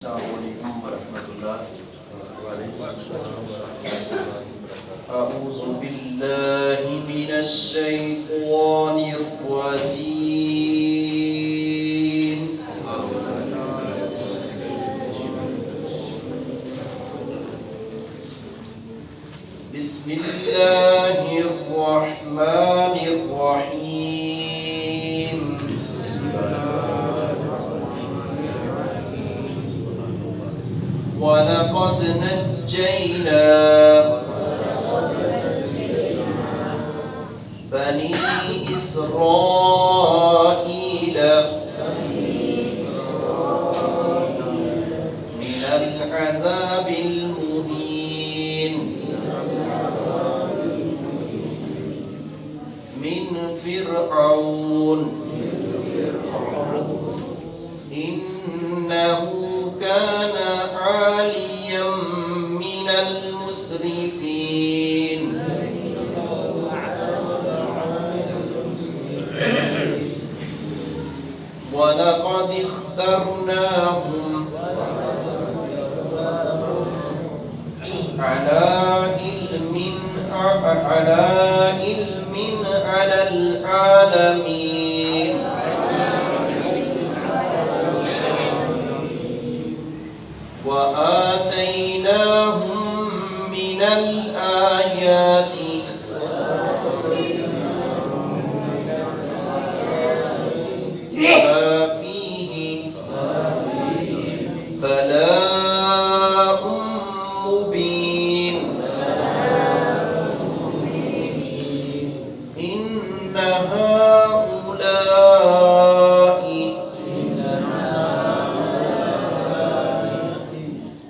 السلام علیکم ورحمۃ اللہ اعوذ باللہ من الشیطان الرجیم بسم اللہ الرحمن الرحیم وَلَقَدْ نَجَّيْنَا بَنِي إِسْرَائِيلَ مِنَ الْعَذَابِ الْمُهِينِ مِنْ فِرْعَوْنَ إِنَّهُ كَانَ عَالِيًّا مِنَ الْمُسْرِفِينَ وَلَقَدِ اخْتَرْنَاهُمْ عَلَى عِلْمٍ عَلَى الْعَالَمِينَ وَآتَيْنَاهُمْ مِنَ الْآيَاتِ مَا فِيهِ بَلَاءٌ مُبِينٌ إِنَّ هَؤُلَاءِ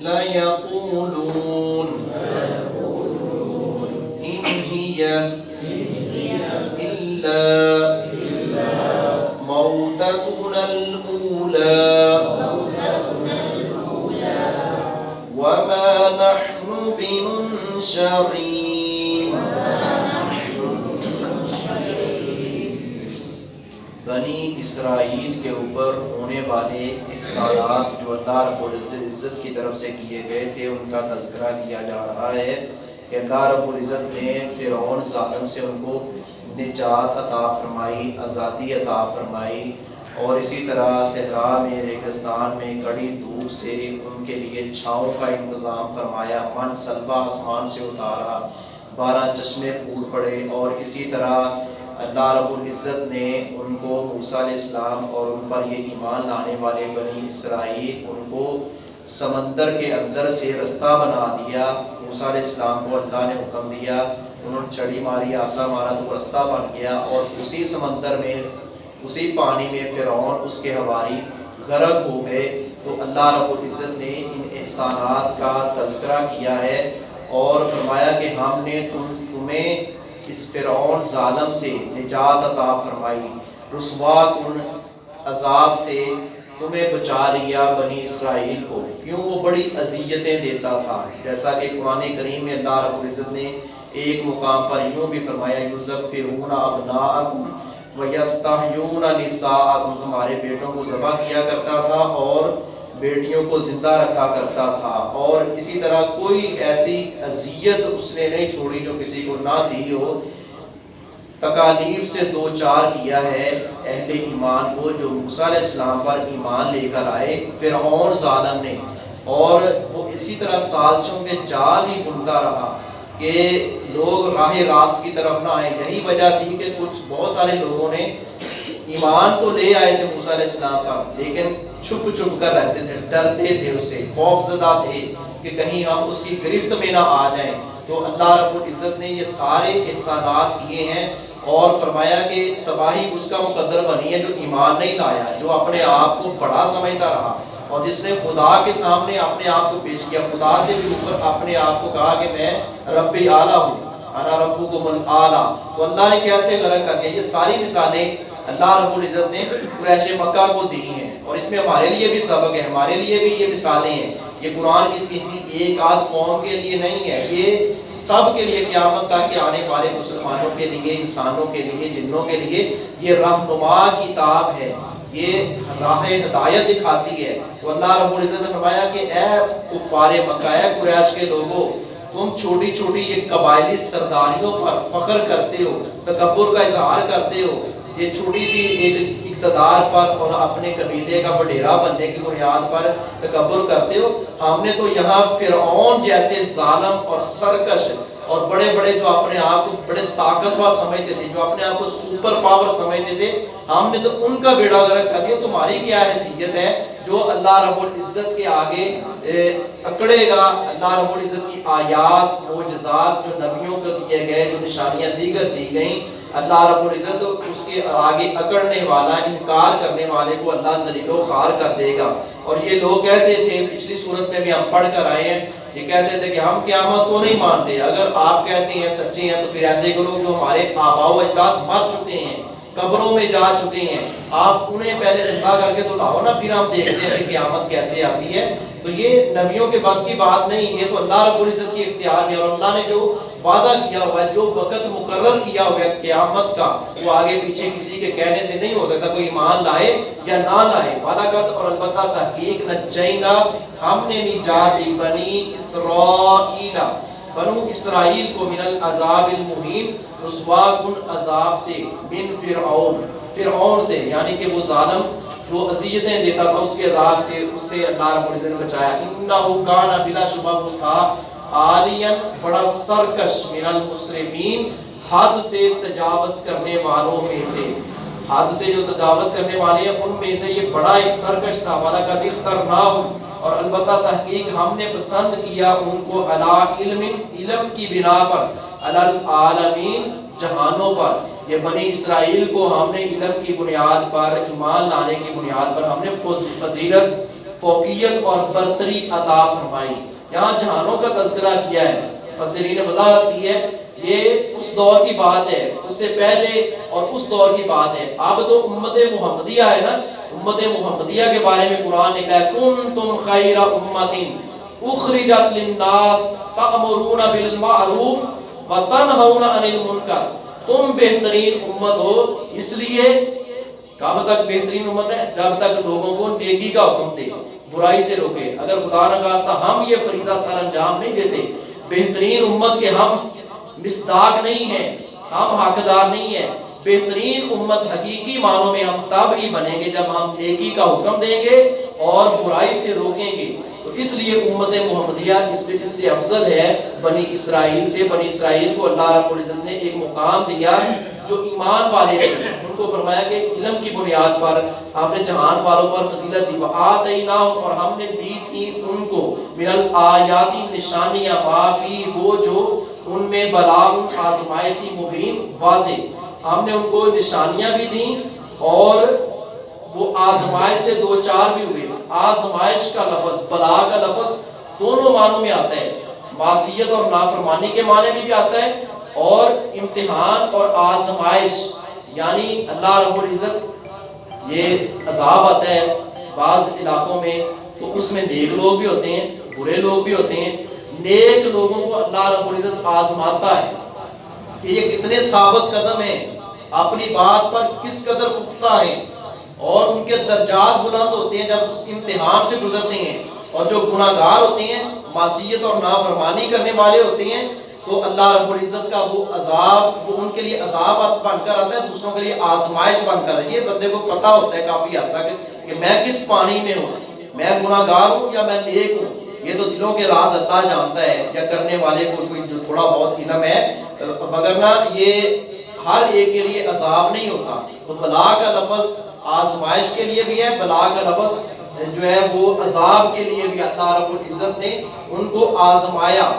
لَيَقُولُونَ إِنْ هِيَ إِلَّا مَوْتَتُنَا الْأُولَى وَمَا نَحْنُ بِمُنشَرِينَ بنی اسرائیل کے اوپر ہونے والے احسانات جو اللہ رب العزت کی طرف سے کیے گئے تھے ان کا تذکرہ کیا جا رہا ہے کہ اللہ رب العزت نے فرعون ظالم سے ان کو نجات عطا فرمائی، آزادی عطا فرمائی، اور اسی طرح صحرا میں، ریگستان میں کڑی دھوپ سے ان کے لیے چھاؤں کا انتظام فرمایا، من سلبہ آسمان سے اتارا، 12 چشمے پھوٹ پڑے، اور اسی طرح اللہ رب العزت نے ان کو موسیٰ علیہ السلام اور ان پر یہ ایمان لانے والے بنی اسرائیل ان کو سمندر کے اندر سے رستہ بنا دیا۔ موسیٰ علیہ السلام کو اللہ نے حکم دیا، انہوں نے چھڑی ماری، عصا مارا تو رستہ بن گیا، اور اسی سمندر میں، اسی پانی میں فرعون اس کے حواری غرق ہو گئے۔ تو اللہ رب العزت نے ان احسانات کا تذکرہ کیا ہے اور فرمایا کہ ہم نے تمہیں اس فرعون ظالم سے نجات عطا فرمائی، رسوا کن عذاب سے تمہیں بچا لیا بنی اسرائیل کو۔ کیوں؟ وہ بڑی اذیتیں دیتا تھا، جیسا کہ قرآن کریم میں اللہ رب العزت نے ایک مقام پر یوں بھی فرمایا، یذبحون ابناءکم ویستحیون نساءکم، تمہارے بیٹوں کو ذبح کیا کرتا تھا اور بیٹیوں کو زندہ رکھا کرتا تھا، اور اسی طرح کوئی ایسی اذیت اس نے نہیں چھوڑی جو کسی کو نہ دی ہو۔ تکالیف سے دو چار کیا ہے اہل ایمان کو جو موسیٰ علیہ السلام پر ایمان لے کر آئے فرعون ظالم نے، اور وہ اسی طرح سازشوں کے جال ہی بنتا رہا کہ لوگ راہ راست کی طرف نہ آئیں۔ یہی وجہ تھی کہ بہت سارے لوگوں نے ایمان تو لے آئے تھے موسیٰ علیہ السلام کا، لیکن چھپ چھپ کر رہتے تھے، ڈرتے تھے اسے، خوف زدہ تھے کہ کہیں ہم اس کی گرفت میں نہ آ جائیں۔ تو اللہ رب العزت نے یہ سارے احسانات کیے ہیں اور فرمایا کہ تباہی اس کا مقدر بنی ہے جو ایمان نہیں لایا، جو اپنے آپ کو بڑا سمجھتا رہا اور جس نے خدا کے سامنے اپنے آپ کو پیش کیا، خدا سے بھی اوپر اپنے آپ کو کہا کہ میں رب اعلیٰ ہوں، انا ربکم الاعلیٰ۔ تو اللہ نے کیسے غرق کر دیا۔ یہ ساری مثالیں اللہ رب العزت نے قریش مکہ کو دی ہیں، اور اس میں ہمارے لیے بھی سبق ہے، ہمارے لیے بھی یہ مثالیں ہیں۔ یہ قرآن کی کسی ایک آدھ قوم کے لیے نہیں ہے، یہ سب کے لیے قیامت تک کے آنے والے مسلمانوں کے لیے، انسانوں کے لیے، جنوں کے لیے یہ رہنما کتاب ہے یہ راہ ہدایت دکھاتی ہے۔ تو اللہ رب العزت نے فرمایا کہ اے کفار مکہ، اے قریش کے لوگوں، تم چھوٹی چھوٹی یہ قبائلی سرداریوں پر فخر کرتے ہو، تکبر کا اظہار کرتے ہو، یہ چھوٹی سی ایک اقتدار پر اور اپنے قبیلے کا وڈیرا بننے کی بنیاد پر تکبر کرتے ہو۔ ہم نے تو یہاں فرعون جیسے ظالم اور سرکش اور بڑے بڑے جو اپنے آپ کو بڑے طاقتور سمجھتے تھے، جو اپنے آپ کو سپر پاور سمجھتے تھے، ہم نے تو ان کا بیڑا غرق کر دیا۔ تمہاری کیا حیثیت ہے جو اللہ رب العزت کے آگے اکڑے گا؟ اللہ رب العزت کی آیات، معجزات جو نبیوں کو دیے گئے، جو نشانیاں دیگر دی گئیں، اللہ رب العزت اس کے آگے اکڑنے والا، انکار کرنے والے کو اللہ ذلیل و خوار کر دے گا۔ اور یہ لوگ کہتے تھے، پچھلی صورت میں بھی ہم پڑھ کر آئے ہیں، یہ کہتے تھے کہ ہم قیامت کو نہیں مانتے، اگر آپ کہتے ہیں سچے ہیں تو پھر ایسے کرو جو ہمارے آباء و اجداد مر چکے ہیں، قبروں میں جا چکے ہیں، آپ انہیں پہلے زندہ کر کے تو لاؤ نا، پھر ہم دیکھتے ہیں کہ قیامت کیسے آتی ہے۔ تو یہ نبیوں کے بس کی بات نہیں، یہ تو اللہ رب العزت کی اختیار میں، اور اللہ نے جو وعدہ کیا ہوا ہے، جو وقت مقرر کیا ہوا ہے قیامت کا، وہ آگے پیچھے کسی کے کہنے سے نہیں ہو سکتا، کوئی ایمان لائے یا نہ لائے۔ وَلَقَدْ اور البتہ تحقیق نجینا، ہم نے نجات دی بنی اسرائیل، بنو اسرائیل کو، من العذاب المہین، رسوا کن عذاب سے، من فرعون سے، یعنی کہ وہ ظالم جو اذیتیں دیتا تھا اس کے عذاب سے، اس سے اللہ رب العزت نے بچایا۔ انہ کان بلا شبہ وہ تھا، عالین بڑا سرکش، من المسرفین حد سے تجاوز کرنے والوں میں سے، حد سے جو تجاوز کرنے والے ہیں ان میں سے یہ بڑا ایک سرکش تھا۔ وَلَقَدِ اخْتَرْنَاهُمْ اور البتہ تحقیق ہم نے پسند کیا ان کو، علی علم، علم کی بنا پر، علی العالمین جہانوں پر۔ یہ بنی اسرائیل کو ہم نے علم کی بنیاد پر، ایمان لانے کی بنیاد پر ہم نے فضیلت، فوقیت اور برتری عطا فرمائی۔ یہاں جہانوں کا تذکرہ کیا ہے، مفسرین نے وضاحت کی ہے، یہ اس دور کی بات ہے، اس سے پہلے اور اس دور کی بات ہے۔ اب تو امت محمدیہ ہے نا، امت محمدیہ کے بارے میں قرآن نے کہا کنتم خیر امت اخرجت للناس تأمرون بالمعروف وتنہون عن المنکر، تم بہترین امت ہو، اس لیے کب تک بہترین امت ہے؟ جب تک لوگوں کو نیکی کا حکم دے، برائی سے روکے۔ اگر خدا نخواستہ ہم یہ فریضہ سر انجام نہیں دیتے، بہترین امت کے ہم مصداق نہیں ہیں، ہم حقدار نہیں ہیں۔ بہترین امت حقیقی معنوں میں ہم تب ہی بنیں گے جب ہم نیکی کا حکم دیں گے اور برائی سے روکیں گے۔ تو اس لیے امت محمدیہ اس سے افضل ہے بنی اسرائیل سے۔ بنی اسرائیل کو اللہ رب العزت نے ایک مقام دیا جو ایمان والے تھے، ان کو فرمایا کہ علم کی بنیاد پر ہم نے جہان والوں پر فضیلت دی، وآتیناہم اور ہم نے دی تھی ان کو، من الآیاتی نشانیاں، ما فی وہ جو ان میں بلاغ آزمائشی مبین واضح، ہم نے ان کو نشانیاں بھی دیں اور وہ آزمائش سے دو چار بھی ہوئے۔ آزمائش کا لفظ، بلا کا لفظ دونوں معنوں میں آتا ہے، معصیت اور نافرمانی کے معنی میں بھی آتا ہے، اور امتحان اور آزمائش، یعنی اللہ رب العزت یہ عذاب آتا ہے بعض علاقوں میں تو اس میں نیک لوگ بھی ہوتے ہیں، برے لوگ بھی ہوتے ہیں۔ نیک لوگوں کو اللہ رب العزت آزماتا ہے کہ یہ کتنے ثابت قدم ہیں، اپنی بات پر کس قدر پختہ ہیں، اور ان کے درجات بلند ہوتے ہیں جب اس امتحان سے گزرتے ہیں۔ اور جو گناہگار ہوتے ہیں، معصیت اور نافرمانی کرنے والے ہوتے ہیں، تو اللہ رب العزت کا وہ عذاب، وہ ان کے لیے عذاب بن کر آتا ہے، دوسروں کے لیے آزمائش بن کر آتا ہے۔ یہ بندے کو پتہ ہوتا ہے کافی حد تک کہ میں کس پانی میں ہوں، میں گناہگار ہوں یا میں نیک ہوں۔ یہ تو دلوں کے راز اللہ جانتا ہے، یا کرنے والے کو کوئی جو تھوڑا بہت علم ہے، مگرنہ یہ ہر ایک کے لیے عذاب نہیں ہوتا۔ تو بلا کا لفظ آزمائش کے لیے بھی ہے، بلا کا لفظ جو ہے وہ عذاب کے لیے بھی اللہ رب العزت نے ان کو آزمایا۔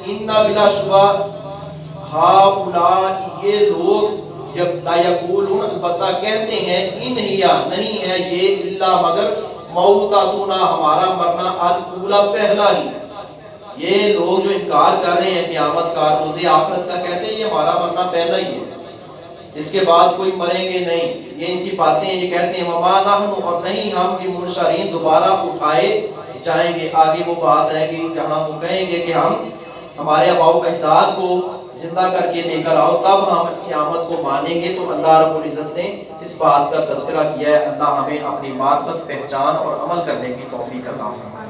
ان بلا شبہ ہؤلاء یہ لوگ، لا یقولون البتہ کہتے ہیں، ان ہیا نہیں ہے یہ الا مگر موتاتنا ہمارا مرنا، الاولی پہلا ہی۔ یہ لوگ جو انکار کر رہے ہیں قیامت کا، روز آخرت کا، کہتے ہیں یہ ہمارا مرنا پہلا ہی ہے، اس کے بعد کوئی مریں گے نہیں۔ یہ ان کی باتیں، یہ کہتے ہیں وما نحن اور نہیں ہم بمنشرین دوبارہ اٹھائے جائیں گے۔ آگے وہ بات ہے کہ جہاں وہ کہیں گے کہ ہم ہمارے آباء و اجداد کو زندہ کر کے لے کر آؤ، تب ہم قیامت کو مانیں گے۔ تو اللہ رب العزت نے اس بات کا تذکرہ کیا ہے۔ اللہ ہمیں اپنی معرفت، پہچان اور عمل کرنے کی توفیق عطا فرمائے۔